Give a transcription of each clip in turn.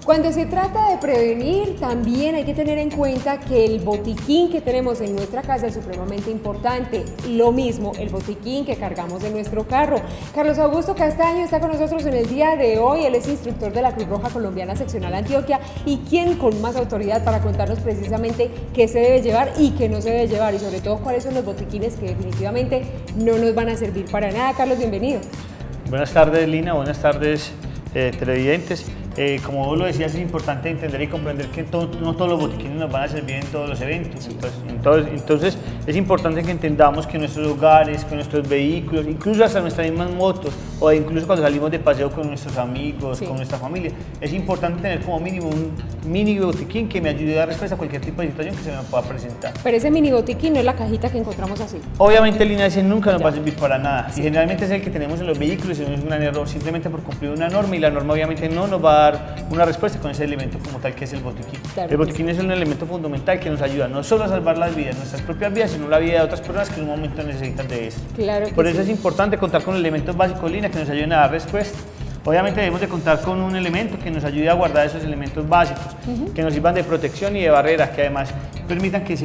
Cuando se trata de prevenir, también hay que tener en cuenta que el botiquín que tenemos en nuestra casa es supremamente importante. Lo mismo, el botiquín que cargamos en nuestro carro. Carlos Augusto Castaño está con nosotros en el día de hoy. Él es instructor de la Cruz Roja Colombiana Seccional Antioquia y quien con más autoridad para contarnos precisamente qué se debe llevar y qué no se debe llevar, y sobre todo cuáles son los botiquines que definitivamente no nos van a servir para nada. Carlos, bienvenido. Buenas tardes, Lina. Buenas tardes, televidentes. Como vos lo decías, es importante entender y comprender que no todos los botiquines nos van a servir en todos los eventos. Sí. Entonces es importante que entendamos que nuestros hogares, con nuestros vehículos, incluso hasta nuestras mismas motos, o incluso cuando salimos de paseo con nuestros amigos, sí, con nuestra familia, es importante tener como mínimo un mini botiquín que me ayude a dar respuesta a cualquier tipo de situación que se me pueda presentar. Pero ese mini botiquín no es la cajita que encontramos así. Obviamente, Lina, ese nunca nos va a servir para nada. Sí. Y generalmente es el que tenemos en los vehículos y no es un error, simplemente por cumplir una norma, y la norma obviamente no nos va a dar una respuesta con ese elemento como tal que es el botiquín. Claro, el botiquín es un elemento fundamental que nos ayuda no solo a salvar las vidas, nuestras propias vidas, sino la vida de otras personas que en un momento necesitan de eso. Claro que Por eso sí. es importante contar con elementos básicos, Lina, que nos ayuden a dar respuesta. Obviamente debemos de contar con un elemento que nos ayude a guardar esos elementos básicos, que nos sirvan de protección y de barrera, que además permitan que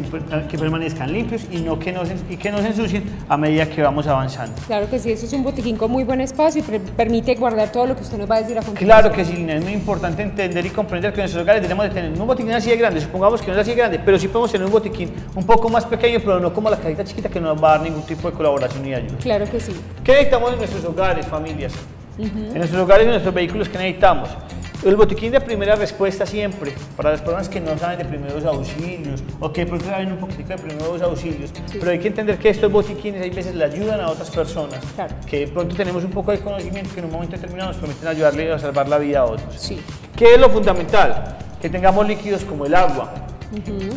permanezcan limpios y que no se ensucien a medida que vamos avanzando. Claro que sí, eso es un botiquín con muy buen espacio y permite guardar todo lo que usted nos va a decir a continuación. Claro que sí, Lina, es muy importante entender y comprender que en nuestros hogares debemos de tener un botiquín así de grande. Supongamos que no es así de grande, pero sí podemos tener un botiquín un poco más pequeño, pero no como la cajita chiquita que no nos va a dar ningún tipo de colaboración ni ayuda. Claro que sí. ¿Qué necesitamos en nuestros hogares, familias? En nuestros hogares y en nuestros vehículos, ¿qué necesitamos? El botiquín de primera respuesta siempre, para las personas que no saben de primeros auxilios o que de pronto saben un poquitico de primeros auxilios, sí, pero hay que entender que estos botiquines hay veces le ayudan a otras personas, claro, que de pronto tenemos un poco de conocimiento que en un momento determinado nos permiten ayudarle a salvar la vida a otros. Sí. ¿Qué es lo fundamental? Que tengamos líquidos como el agua,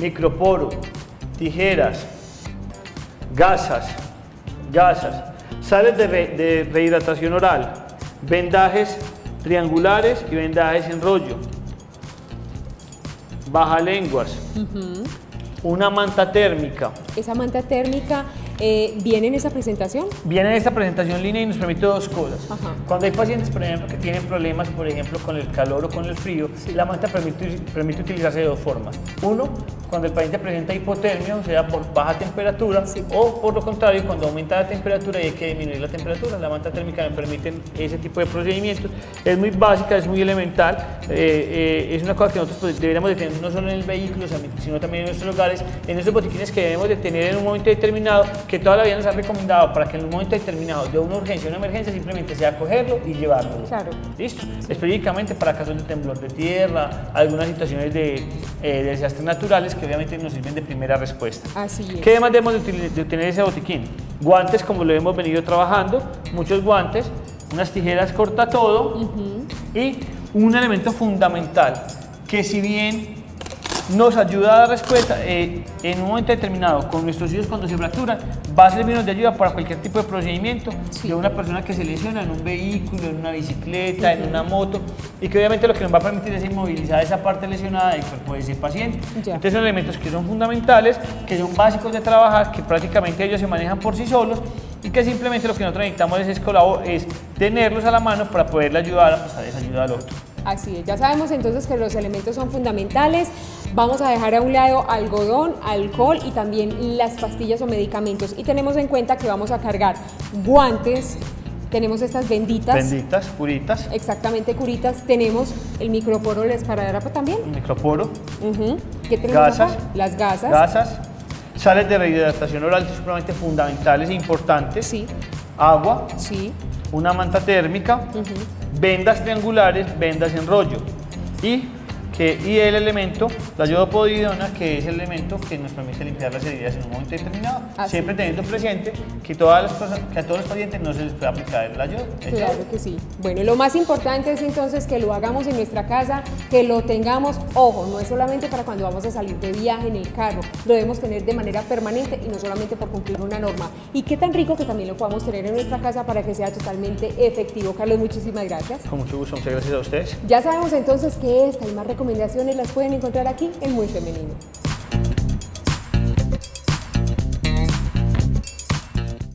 microporo, tijeras, gasas, sales de rehidratación oral, vendajes triangulares y vendajes en rollo, bajalenguas, una manta térmica. ¿Esa manta térmica viene en esa presentación? Viene en esta presentación, Lina, y nos permite dos cosas. Cuando hay pacientes, por ejemplo, que tienen problemas, por ejemplo, con el calor o con el frío, sí, la manta permite utilizarse de dos formas. Uno, cuando el paciente presenta hipotermia, o sea, por baja temperatura, sí, o por lo contrario, cuando aumenta la temperatura y hay que disminuir la temperatura, la manta térmica me permite ese tipo de procedimientos. Es muy básica, es muy elemental, es una cosa que nosotros deberíamos de tener no solo en el vehículo, sino también en nuestros hogares, en esos botiquines que debemos de tener en un momento determinado, que toda la vida nos han recomendado para que en un momento determinado de una urgencia o una emergencia simplemente sea cogerlo y llevarlo. Claro. ¿Listo? Específicamente para casos de temblor de tierra, algunas situaciones de desastres naturales que obviamente nos sirven de primera respuesta. Así es. ¿Qué más debemos de tener ese botiquín? Guantes, como lo hemos venido trabajando, muchos guantes, unas tijeras corta todo y un elemento fundamental que, si bien nos ayuda a dar respuesta en un momento determinado con nuestros hijos cuando se fracturan, va a servirnos de ayuda para cualquier tipo de procedimiento, sí, de una persona que se lesiona en un vehículo, en una bicicleta, en una moto, y que obviamente lo que nos va a permitir es inmovilizar esa parte lesionada del cuerpo de ese paciente. Entonces son elementos que son fundamentales, que son básicos de trabajar, que prácticamente ellos se manejan por sí solos, y que simplemente lo que nosotros necesitamos es tenerlos a la mano para poderle ayudar a pasar esa ayuda al otro. Así es, ya sabemos entonces que los elementos son fundamentales. Vamos a dejar a un lado algodón, alcohol y también las pastillas o medicamentos. Y tenemos en cuenta que vamos a cargar guantes, tenemos estas venditas. Venditas, curitas. Exactamente, curitas. Tenemos el microporo, la esparadrapo también. El microporo. ¿Qué tenemos gasas, acá? Las gasas. Gasas. Sales de rehidratación oral supremamente fundamentales e importantes. Sí. Agua. Sí. Una manta térmica. Vendas triangulares, vendas en rollo y el elemento, la iodopovidona, que es el elemento que nos permite limpiar las heridas en un momento determinado, siempre teniendo presente que, a todos los pacientes no se les puede aplicar la yodo. Claro que sí. Bueno, lo más importante es entonces que lo hagamos en nuestra casa, que lo tengamos, ojo, no es solamente para cuando vamos a salir de viaje en el carro, lo debemos tener de manera permanente y no solamente por cumplir una norma. Y qué tan rico que también lo podamos tener en nuestra casa para que sea totalmente efectivo. Carlos, muchísimas gracias. Con mucho gusto, muchas gracias a ustedes. Ya sabemos entonces que esta y más recomendaciones las pueden encontrar aquí en Muy Femenino.